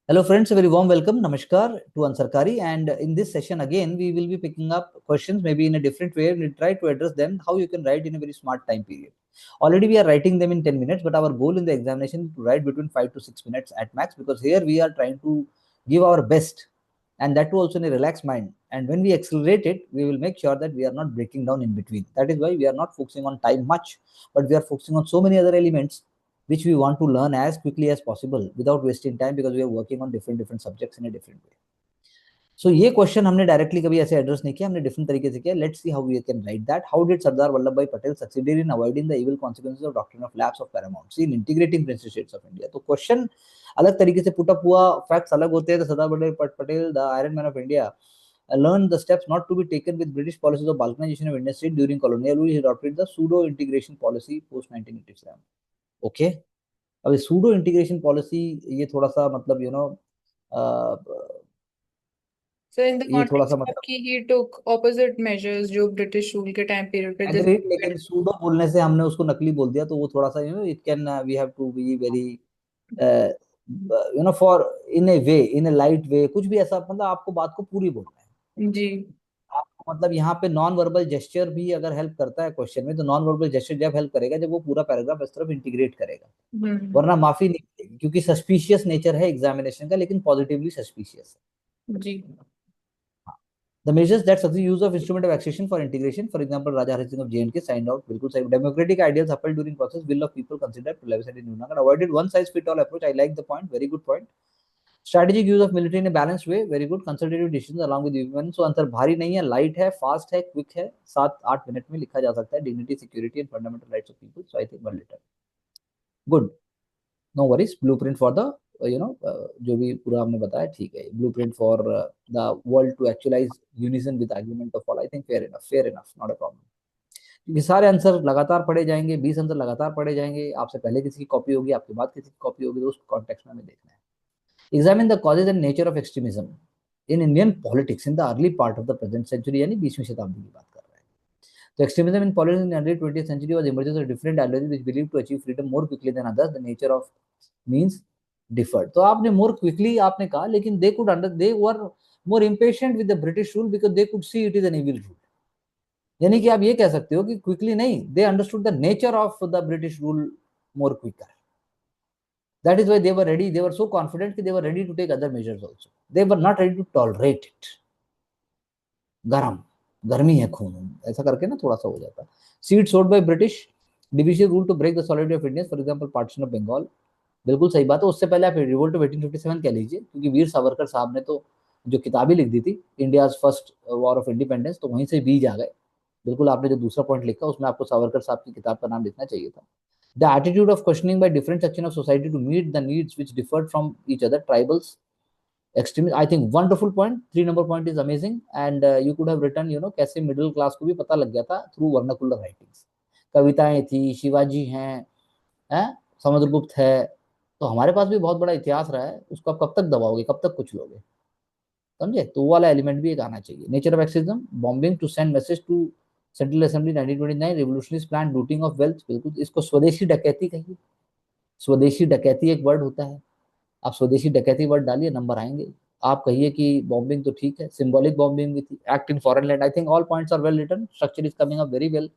Hello friends, a very warm welcome. Namaskar to Ansarkari, and in this session again we will be picking up questions maybe in a different way and we'll try to address them how you can write in a very smart time period. Already we are writing them in 10 minutes, but our goal in the examination is to write between 5 to 6 minutes at max, because here we are trying to give our best, and that too also in a relaxed mind. And when we accelerate it, we will make sure that we are not breaking down in between. That is why we are not focusing on time much, but we are focusing on so many other elements which we want to learn as quickly as possible without wasting time, because we are working on different subjects in a different way. So ये question हमने directly कभी ऐसे address नहीं किया, हमने different तरीके से किया. Let's see how we can write that. How did Sardar Vallabh Bhai Patel succeeded in avoiding the evil consequences of doctrine of lapse of paramountcy in integrating principal states of India. तो question अलग तरीके से पुट अप हुआ, facts अलग होते हैं. तो Sardar Vallabh Patel, the iron man of India, learned the steps not to be taken with British policies of balkanization of Indian state during colonial rule. He adopted the pseudo integration policy post 1987. Okay. अब pseudo integration policy ये थोड़ा सा मतलब So in the ये थोड़ा सा context of मतलब कि he took opposite measures जो ब्रिटिश रूल के टाइम पीरियड पे this एग्रीड, लेकिन सूडो बोलने से हमने उसको नकली बोल दिया, तो वो थोड़ा सा it can we have to be very for in a way, in a light way, कुछ भी ऐसा, मतलब आपको बात को पूरी बोलना है. जी आपको मतलब यहाँ पे नॉन वर्बल जेस्चर भी अगर हेल्प करता है क्वेश्चन में, तो नॉन वर्बल जेस्चर जब हेल्प करेगा जब वो पूरा पैराग्राफ इस तरफ इंटीग्रेट करेगा, वरना माफी नहीं मिलेगी, क्योंकि सस्पिशियस नेचर है एग्जामिनेशन का, लेकिन पॉजिटिवली सस्पिशियस है. जी The measures that such use of instrument of accession for integration, for example, Raja Hari Singh of J&K signed out, बिल्कुल सही. Democratic ideals upheld during process, will of people considered plebiscite in Junagadh, avoided one size fit all approach. I like the point, very good point. Strategic use of military in a balanced way, very good. Consultative decisions along with women. So answer भारी नहीं है, light है, fast है, quick है, 7-8 minute में लिखा जा सकता है. Dignity, security and fundamental rights of people. So I think 1 litre good. No worries. Blueprint for the जो भी पूरा हमने बताया ठीक है. Blueprint for the world to actualise unison with argument of all. I think fair enough, not a problem. क्योंकि सारे answer लगातार पढ़े जाएंगे, 20 आंसर लगातार पढ़े जाएंगे. आपसे पहले किसी की कॉपी होगी, आपके बाद किसी की कॉपी होगी, तो उस कॉन्टेक्स्ट में हमें देखना है. Examine the causes and nature of extremism in Indian politics in the early part of the present century, यानी 20वीं शताब्दी की बात कर रहे हैं. तो extremism in politics in the early 20th century was emergence of different ideologies which believed to achieve freedom more quickly than others. The nature of means differed. तो आपने more quickly आपने कहा, लेकिन they were more impatient with the British rule because they could see it is an evil rule. यानी कि आप ये कह सकते हो कि quickly नहीं, they understood the nature of the British rule more quicker. That is why they were ready. They were so confident that they were ready to take other measures also. They were not ready to tolerate it. गर्मी है खून, ऐसा करके ना थोड़ा सा हो जाता. Seat sold by British, divisive rule to break the solidity of India, for example partition of Bengal. बिल्कुल सही बात है. उससे पहले आप रिवोल्ट ऑफ 1857 कह लीजिए, क्योंकि वीर सावरकर साहब ने तो जो किताबें लिख दी थी, India first war of independence, तो वहीं से बीज आ गए. बिल्कुल आपने जो दूसरा पॉइंट लिखा उसमें आपको सावरकर साहब की किताब का नाम लिखना चाहिए था. The attitude of questioning by different section of society to meet the needs which differed from each other, tribals, extreme. I think wonderful point. 3 number point is amazing, and you could have written कैसे middle class को भी पता लग गया था through vernacular writings. कविताएं थी, शिवाजी हैं, समुद्रगुप्त है. तो हमारे पास भी बहुत बड़ा इतिहास रहा है, उसको आप कब तक दबाओगे, कब तक कुछ लोगे, समझे. तो वो वाला एलिमेंट भी एक आना चाहिए. नेचर ऑफ एक्सिज्म, bombing to send message to central assembly 1929, revolutionary plan, looting of wealth. बिल्कुल इसको स्वदेशी डकैती कहिए. स्वदेशी डकैती एक वर्ड होता है. आप स्वदेशी डकैती वर्ड डालिए, नंबर आएंगे. आप कहिए कि बॉम्बिंग तो ठीक है, सिंबॉलिक बॉम्बिंग भी थी, act in foreign land. I think all points are well written, structure is coming up very well,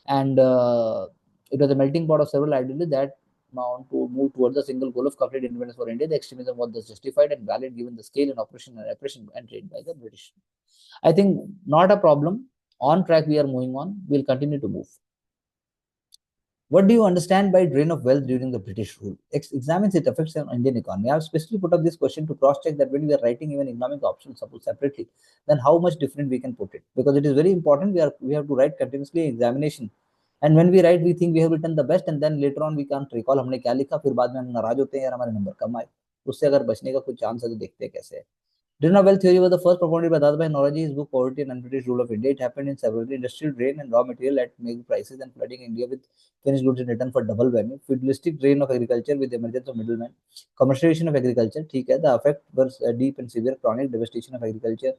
and it was a melting pot of several ideologies that bound to move towards the single goal of complete independence for India. The extremism was thus justified and valid given the scale and operation and repression entered by the British. I think not a problem. On track, we are moving on. We'll continue to move. What do you understand by drain of wealth during the British rule? Examines its effects on Indian economy. I have specifically put up this question to cross-check that when we are writing even economic options, suppose separately, then how much different we can put it. Because it is very important. We have to write continuously examination. And when we write, we think we have written the best, and then later on we can't recall हमने क्या लिखा, फिर बाद में हम नाराज होते हैं यार हमारे नंबर कम आए. उससे अगर बचने का कुछ चांस है तो देखते हैं कैसे है. Drain wealth theory was the first proponent by Dadabhai Naoroji in his book Poverty and Unbritish Rule of India. It happened in several industrial drain and raw material at mega prices and flooding India with finished goods in return for double whammy. Feudalistic drain of agriculture with the emergence of middlemen. Commercialization of agriculture, ठीक है. The effect was deep and severe chronic devastation of agriculture.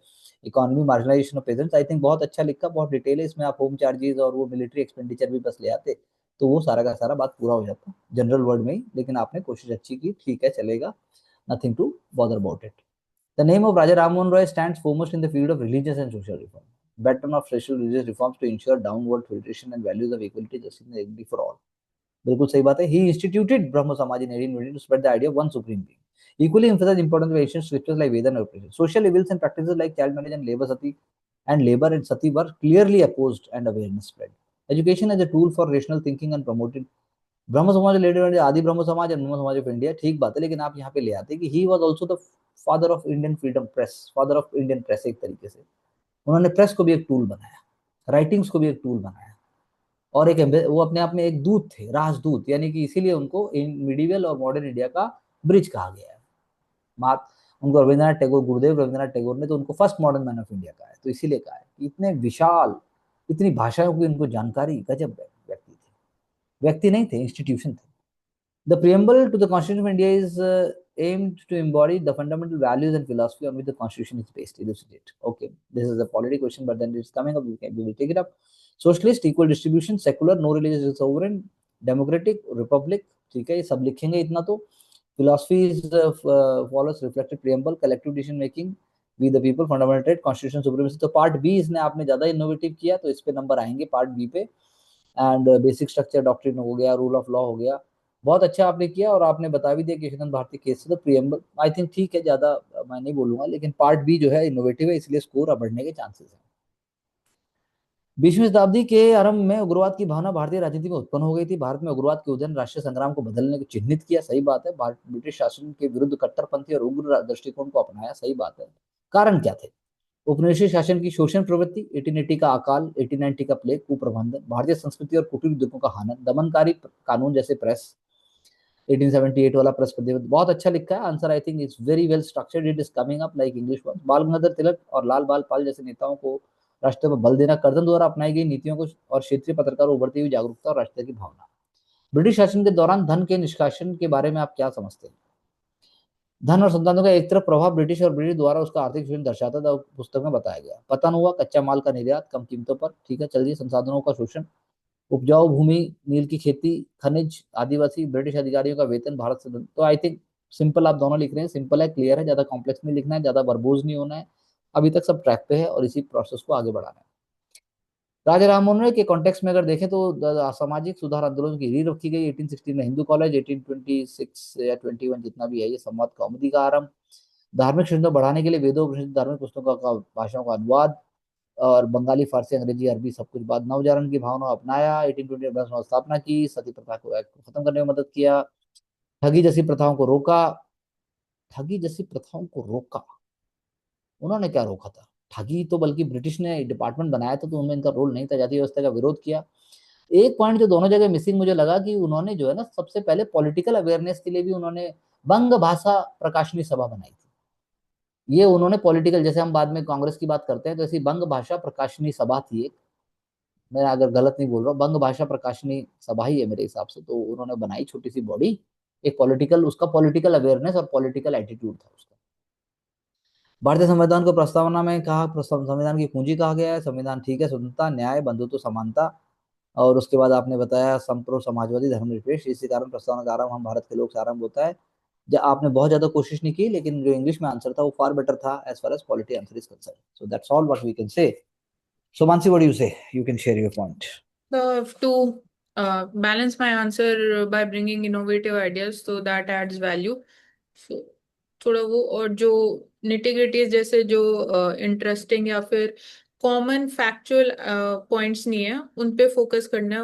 Economy, marginalization of peasants. I think बहुत अच्छा लिखा, बहुत detail है इसमें. आप home charges और वो मिलिट्री एक्सपेंडिचर भी बस ले आते तो वो सारा का सारा बात पूरा हो जाता जनरल वर्ड में ही. लेकिन आपने कोशिश अच्छी की, ठीक है, चलेगा. nothing to bother about it. The name of Raja Ram Mohan Roy stands foremost in the field of religious and social reform, veteran of social religious reforms to ensure downward filtration and values of equality, justice, and equity for all. बिल्कुल सही बात है. He instituted Brahmo Samaj in 1820 to spread the idea of one supreme being. Equally emphasized importance of ancient scriptures like Veda and Upanishad. Social evils and practices like child marriage and labor and sati were clearly opposed and awareness spread. Education as a tool for rational thinking and promoted ब्रह्म समाज related आदि ब्रह्म समाज and ब्रह्म समाज of India, ठीक बात है, लेकिन आप यहाँ पे ले आते कि he was also the father of Indian freedom press, father of Indian press. एक तरीके से उन्होंने प्रेस को भी एक टूल बनाया, राइटिंग्स को भी एक टूल बनाया, और एक वो अपने आप में एक दूत थे, राजदूत, यानी कि इसीलिए उनको मिडिवल और मॉडर्न इंडिया का ब्रिज कहा गया है. उनको रविंद्रनाथ टैगोर, गुरुदेव रविंद्रनाथ टैगोर ने तो उनको first modern man of India कहा है. तो इसीलिए कहा है कि इतने विशाल, इतनी भाषाओं की उनको जानकारी, गजब व्यक्ति थे. व्यक्ति नहीं थे, इंस्टीट्यूशन थे. The preamble to the Constitution of India is aimed to embody the fundamental values and philosophy on which the Constitution is based. Elucidate. Okay, this is a political question, but then it's coming up. We will take it up. Socialist, equal distribution, secular, no religious sovereign, democratic, republic. ठीक है, ये सब लिखेंगे इतना तो. Philosophy is follows reflected preamble, collective decision making, we the people, fundamental right, constitution supremacy. तो part B इसने आपने ज्यादा इनोवेटिव किया, तो इस पे नंबर आएंगे पार्ट बी पे. एंड बेसिक स्ट्रक्चर डॉक्ट्रिन हो गया, रूल ऑफ लॉ हो गया, बहुत अच्छा आपने किया. और आपने बता भी दिया किशन भारती केस से, तो प्रियम्बल आई थिंक ठीक है, ज्यादा मैं नहीं बोलूंगा, लेकिन पार्ट बी जो है इनोवेटिव है, इसलिए स्कोर बढ़ने के चांसेस हैं. 20वीं शताब्दी के आरंभ में उग्रवाद की भावना भारतीय राजनीति में उत्पन्न हो गई थी. भारत में उग्रवाद के उदय राष्ट्रीय संग्राम को बदलने को चिन्हित किया. सही बात है. ब्रिटिश शासन के विरुद्ध कट्टरपंथी और उग्र दृष्टिकोण को अपनाया. सही बात है. कारण क्या थे? उपनिवेशी शासन की शोषण प्रवृत्ति, 1880 का अकाल, 1890 का प्लेग, कुप्रबंधन, भारतीय संस्कृति और कुटीर उद्योगों का हनन, दमनकारी कानून जैसे प्रेस, 1878 वाला प्रेस प्रतिबंध. बहुत अच्छा लिखा है answer. I think it's very well structured. It is coming up like English one. बाल गंगाधर तिलक और लाल बाल पाल जैसे नेताओं को राष्ट्र में बल देना, कर्दन द्वारा अपनाई गई नीतियों को और क्षेत्रीय पत्रकारों उभरती हुई जागरूकता और राष्ट्र की भावना. ब्रिटिश शासन के दौरान धन के निष्कासन के बारे में आप क्या समझते हैं? धन और संसाधनों का एक तरफ प्रभाव ब्रिटिश और ब्रिटिश द्वारा उसका आर्थिक शोषण दर्शाता था, पुस्तक में बताया गया. पतन हुआ कच्चा माल का निर्यात कम कीमतों पर. ठीक है, चलिए. संसाधनों का शोषण, उपजाऊ भूमि, नील की खेती, खनिज, आदिवासी, ब्रिटिश अधिकारियों का वेतन, भारत से. तो आई थिंक सिंपल आप दोनों लिख रहे हैं. सिंपल है, क्लियर है, ज्यादा कॉम्प्लेक्स नहीं लिखना है, ज्यादा वर्बोज नहीं होना है. अभी तक सब ट्रैक पे है और इसी प्रोसेस को आगे बढ़ाना है. राजा राम मोहन रॉय के कॉन्टेक्स्ट में अगर देखें तो सामाजिक सुधार आंदोलन की रीढ़ रखी गई 1816 में. हिंदू कॉलेज 1826 या 21 जितना भी है, ये संवाद कौमुदी का आरंभ. धार्मिक शुद्धता बढ़ाने के लिए वेदों, उपनिषद, धार्मिक पुस्तकों का भाषाओं का अनुवाद और बंगाली, फारसी, अंग्रेजी, अरबी सब कुछ. बाद नवजागरण की भावना अपनाया. 1820 में स्थापना की. सती प्रथा को खत्म करने में मदद किया. ठगी जैसी प्रथाओं को रोका. ठगी जैसी प्रथाओं को रोका, उन्होंने क्या रोका था? ठगी तो बल्कि ब्रिटिश ने डिपार्टमेंट बनाया था, तो उनमें इनका रोल नहीं था. जाति व्यवस्था का विरोध किया. एक पॉइंट जो दोनों जगह मिसिंग मुझे लगा कि उन्होंने जो है ना, सबसे पहले पॉलिटिकल अवेयरनेस के लिए भी उन्होंने बंग भाषा प्रकाशनी सभा बनाई थी. ये उन्होंने पॉलिटिकल, जैसे हम बाद में कांग्रेस की बात करते हैं, तो ऐसी बंग भाषा प्रकाशनी सभा थी एक. मैं अगर गलत नहीं बोल रहा हूँ, बंग भाषा प्रकाशनी सभा ही है मेरे हिसाब से. तो उन्होंने बनाई छोटी सी बॉडी, एक पॉलिटिकल, उसका पॉलिटिकल अवेयरनेस और पॉलिटिकल एटीट्यूड था उसका. भारतीय संविधान को प्रस्तावना में कहा, संविधान की कुंजी कहा गया है. संविधान ठीक है, स्वतंत्रता, न्याय, बंधुत्व, समानता. और उसके बाद आपने बताया संप्रो, समाजवादी, धर्मनिरपेक्ष. इसी कारण प्रस्तावना का आरंभ हम भारत के लोग से आरंभ होता है. आपने बहुत ज्यादा कोशिश नहीं की, लेकिन जो इंग्लिश में आंसर था वो फार बेटर था as far as polity answer is concern. So that's all what we can say. So Mansi, what do you say? You can share your point. To balance my answer by bringing innovative ideas, so that adds value. So थोड़ा वो, और जो nitty-gritties जैसे जो interesting या फिर common factual points नहीं है, उन पे फोकस करना है.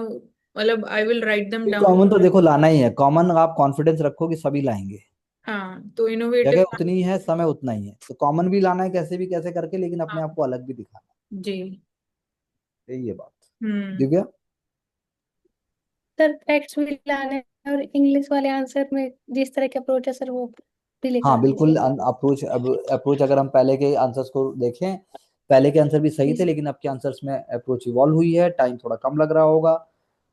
मतलब I will write them down. Common तो देखो लाना ही है. कॉमन आप कॉन्फिडेंस रखो कि सभी लाएंगे. हाँ, तो जगह इनोवेटिव. उतनी है, समय उतना ही है, तो कॉमन भी लाना है कैसे भी कैसे करके, लेकिन अपने हाँ आप को अलग भी दिखाना जी. है. यही है बात. हम्म. दिव्या. सर फैक्ट्स भी लाने हैं, और इंग्लिश वाले आंसर में जिस तरह के अप्रोच है सर, वो भी लेकर हाँ आने बिल्कुल. हैं. अप्रोच अगर हम पहले के आंसर्स को देखें, पहले के आंसर भी सही थे, जी लेकिन अब के आंसर्स में अप्रोच इवॉल्व हुई है. टाइम थोड़ा कम लग रहा होगा,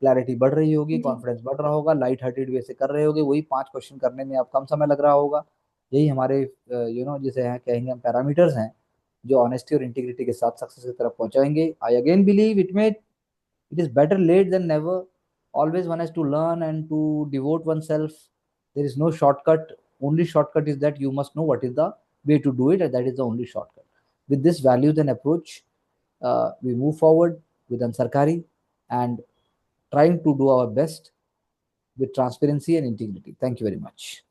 क्लैरिटी बढ़ रही होगी, जी कॉन्फिडेंस बढ़ रहा होगा, लाइट हार्टेड वे से कर रहे होगे. वही 5 क्वेश्चन करने में अब कम समय लग रहा होगा. यही हमारे जिसे हैं कहेंगे हम पैरामीटर्स हैं, जो ऑनेस्टी और इंटीग्रिटी के साथ सक्सेस की तरफ पहुंचाएंगे. I again believe it is better late than never. Always one has to learn and to devote oneself. There is no shortcut. only shortcut is that you must know what is the way to do it, and that is the only shortcut. With this values and approach, we move forward with Ansarkari and trying to do our best with transparency and integrity. Thank you very much.